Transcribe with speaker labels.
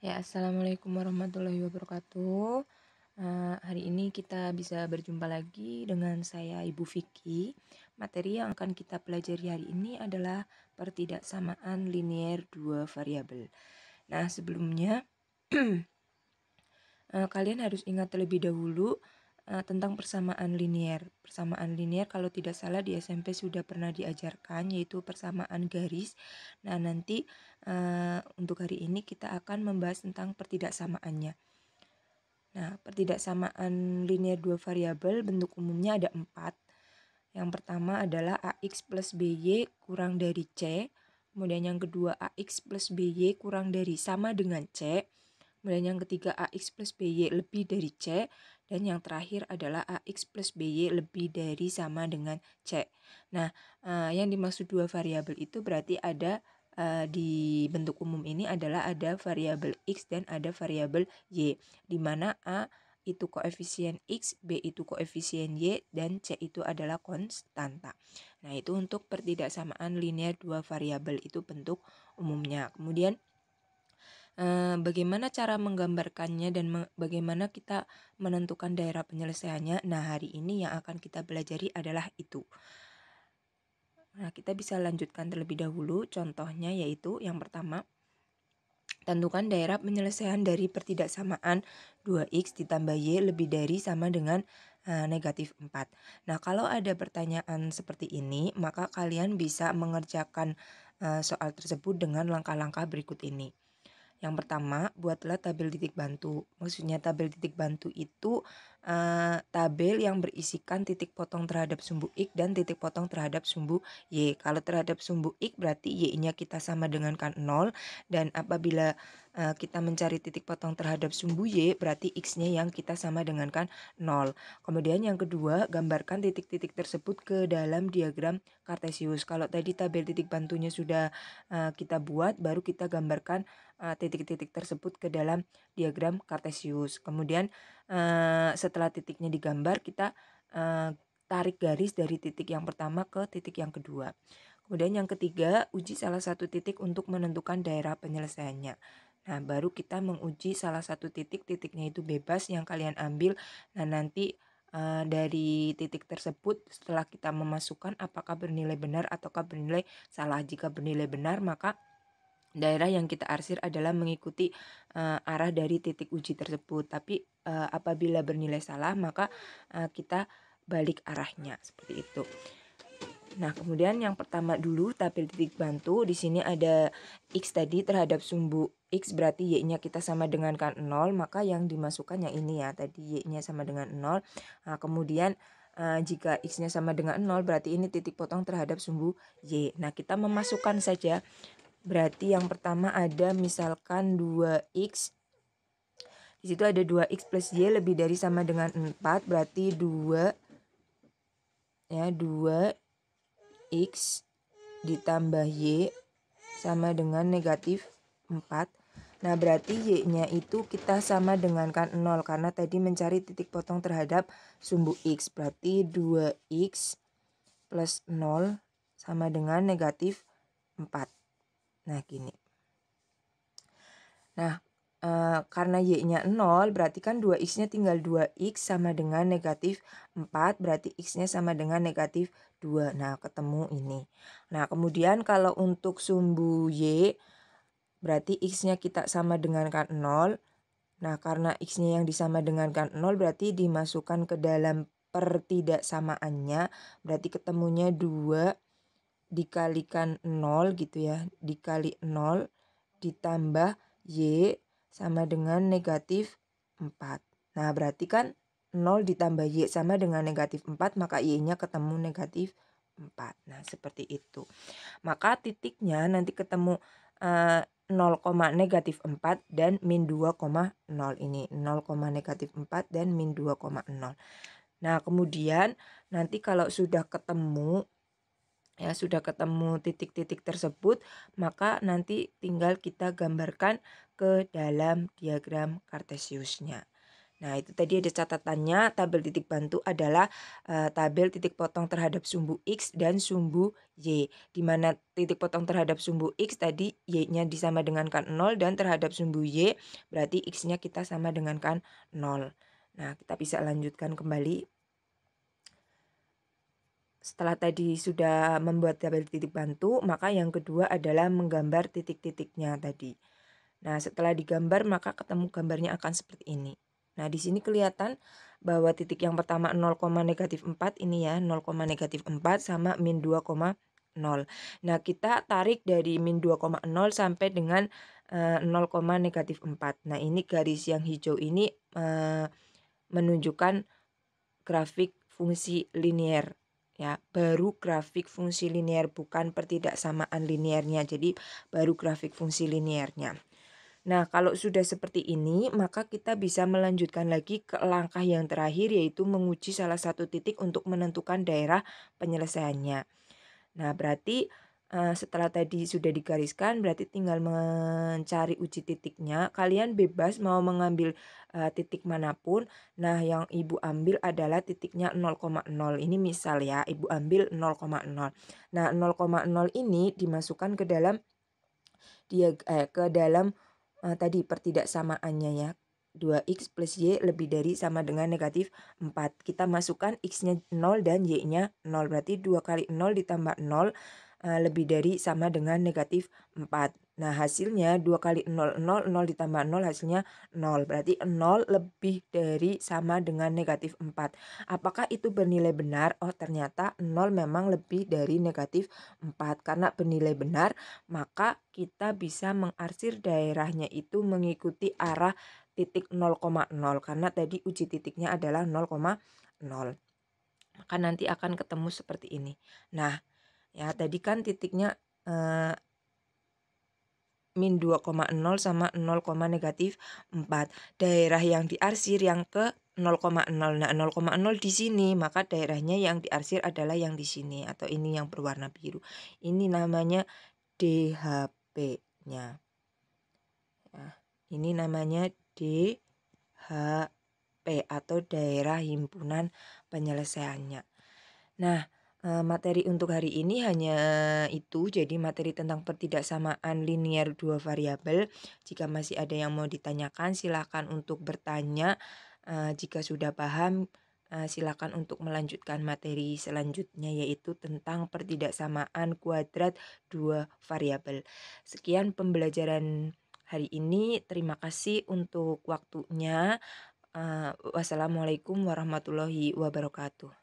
Speaker 1: Ya, assalamualaikum warahmatullahi wabarakatuh. Hari ini kita bisa berjumpa lagi dengan saya Ibu Vicky. Materi yang akan kita pelajari hari ini adalah pertidaksamaan linier dua variabel. Nah, sebelumnya kalian harus ingat terlebih dahulu tentang persamaan linier. Persamaan linier kalau tidak salah di SMP sudah pernah diajarkan, yaitu persamaan garis. Nah, nanti untuk hari ini kita akan membahas tentang pertidaksamaannya. Nah, pertidaksamaan linier dua variabel bentuk umumnya ada 4. Yang pertama adalah AX plus BY kurang dari C. Kemudian yang kedua AX plus BY kurang dari sama dengan C. Kemudian yang ketiga AX plus BY lebih dari C. Dan yang terakhir adalah AX plus BY lebih dari sama dengan C. Nah, yang dimaksud dua variabel itu berarti ada di bentuk umum ini adalah ada variabel X dan ada variabel Y, di mana A itu koefisien X, B itu koefisien Y, dan C itu adalah konstanta. Nah, itu untuk pertidaksamaan linier dua variabel itu bentuk umumnya. Kemudian bagaimana cara menggambarkannya dan bagaimana kita menentukan daerah penyelesaiannya. Nah, hari ini yang akan kita pelajari adalah itu. Nah, kita bisa lanjutkan terlebih dahulu. Contohnya yaitu yang pertama, tentukan daerah penyelesaian dari pertidaksamaan 2x ditambah y lebih dari sama dengan negatif 4. Nah, kalau ada pertanyaan seperti ini, maka kalian bisa mengerjakan soal tersebut dengan langkah-langkah berikut ini. Yang pertama, buatlah tabel titik bantu. Maksudnya tabel titik bantu itu tabel yang berisikan titik potong terhadap sumbu X dan titik potong terhadap sumbu Y. Kalau terhadap sumbu X berarti Y-nya kita sama dengan 0. Dan apabila kita mencari titik potong terhadap sumbu Y berarti X-nya yang kita sama dengan 0. Kemudian yang kedua, gambarkan titik-titik tersebut ke dalam diagram Kartesius. Kalau tadi tabel titik bantunya sudah kita buat, baru kita gambarkan titik-titik tersebut ke dalam diagram Kartesius. Kemudian setelah titiknya digambar, kita tarik garis dari titik yang pertama ke titik yang kedua. Kemudian yang ketiga, uji salah satu titik untuk menentukan daerah penyelesaiannya. Nah, baru kita menguji salah satu titik, titiknya itu bebas yang kalian ambil. Nah, nanti dari titik tersebut setelah kita memasukkan apakah bernilai benar ataukah bernilai salah. Jika bernilai benar, maka daerah yang kita arsir adalah mengikuti arah dari titik uji tersebut. Tapi apabila bernilai salah, maka kita balik arahnya seperti itu. Nah, kemudian yang pertama dulu tabel titik bantu. Di sini ada X tadi terhadap sumbu X berarti Y-nya kita sama dengan 0, maka yang dimasukkan yang ini ya. Tadi Y-nya sama dengan 0. Nah, kemudian jika X-nya sama dengan 0 berarti ini titik potong terhadap sumbu Y. Nah, kita memasukkan saja. Berarti yang pertama ada misalkan 2X. Di situ ada 2X plus Y lebih dari sama dengan 4. Berarti 2 ya 2X ditambah Y sama dengan negatif 4. Nah, berarti Y-nya itu kita sama dengan 0 karena tadi mencari titik potong terhadap sumbu X. Berarti 2X plus 0 sama dengan negatif 4. Nah, gini. Nah, karena Y-nya 0 berarti kan 2X-nya tinggal 2X sama dengan negatif 4. Berarti X-nya sama dengan negatif 2. Nah, ketemu ini. Nah, kemudian kalau untuk sumbu Y berarti X-nya kita sama dengan 0. Nah, karena X-nya yang disama dengan 0 berarti dimasukkan ke dalam pertidaksamaannya. Berarti ketemunya 2 dikalikan 0 gitu ya. Dikali 0 ditambah Y sama dengan negatif 4. Nah, berarti kan 0 ditambah Y sama dengan negatif 4, maka Y-nya ketemu negatif 4. Nah, seperti itu. Maka titiknya nanti ketemu 0, negatif 4 dan min 2,0 ini. 0, negatif 4 dan min 2,0. Nah, kemudian nanti kalau sudah ketemu titik-titik tersebut, maka nanti tinggal kita gambarkan ke dalam diagram Kartesiusnya. Nah, itu tadi ada catatannya, tabel titik bantu adalah tabel titik potong terhadap sumbu X dan sumbu Y. Di mana titik potong terhadap sumbu X tadi Y-nya disama dengankan 0 dan terhadap sumbu Y berarti X-nya kita sama dengankan 0. Nah, kita bisa lanjutkan kembali. Setelah tadi sudah membuat tabel titik bantu, maka yang kedua adalah menggambar titik-titiknya tadi. Nah, setelah digambar maka ketemu gambarnya akan seperti ini. Nah, di sini kelihatan bahwa titik yang pertama 0,-4 ini ya, 0,-4 sama min 2,0. Nah, kita tarik dari min 2,0 sampai dengan 0,-4. Nah, ini garis yang hijau ini menunjukkan grafik fungsi linier ya, baru grafik fungsi linier bukan pertidaksamaan linearnya. Jadi baru grafik fungsi liniernya. Nah, kalau sudah seperti ini, maka kita bisa melanjutkan lagi ke langkah yang terakhir, yaitu menguji salah satu titik untuk menentukan daerah penyelesaiannya. Nah, berarti setelah tadi sudah digariskan, berarti tinggal mencari uji titiknya. Kalian bebas mau mengambil titik manapun. Nah, yang Ibu ambil adalah titiknya 0,0. Ini misal ya, Ibu ambil 0,0. Nah, 0,0 ini dimasukkan ke dalam tadi pertidaksamaannya ya. 2x plus y lebih dari sama dengan negatif 4. Kita masukkan x-nya 0 dan y-nya 0. Berarti 2 kali 0 ditambah 0 lebih dari sama dengan negatif 4. Nah, hasilnya 2 kali 0, 0, 0 ditambah 0 hasilnya 0. Berarti 0 lebih dari sama dengan negatif 4. Apakah itu bernilai benar? Oh, ternyata 0 memang lebih dari negatif 4. Karena bernilai benar, maka kita bisa mengarsir daerahnya itu mengikuti arah titik 0,0 karena tadi uji titiknya adalah 0,0. Maka nanti akan ketemu seperti ini. Nah, ya tadi kan titiknya min 2,0 sama 0,-4. Daerah yang diarsir yang ke 0,0. Nah, 0,0 di sini, maka daerahnya yang diarsir adalah yang di sini atau ini yang berwarna biru. Ini namanya DHP-nya. Nah, ini namanya DHP atau daerah himpunan penyelesaiannya. Nah, materi untuk hari ini hanya itu. Jadi materi tentang pertidaksamaan linear dua variabel. Jika masih ada yang mau ditanyakan, silakan untuk bertanya. Jika sudah paham, silakan untuk melanjutkan materi selanjutnya, yaitu tentang pertidaksamaan kuadrat dua variabel. Sekian pembelajaran hari ini. Terima kasih untuk waktunya. Wassalamualaikum warahmatullahi wabarakatuh.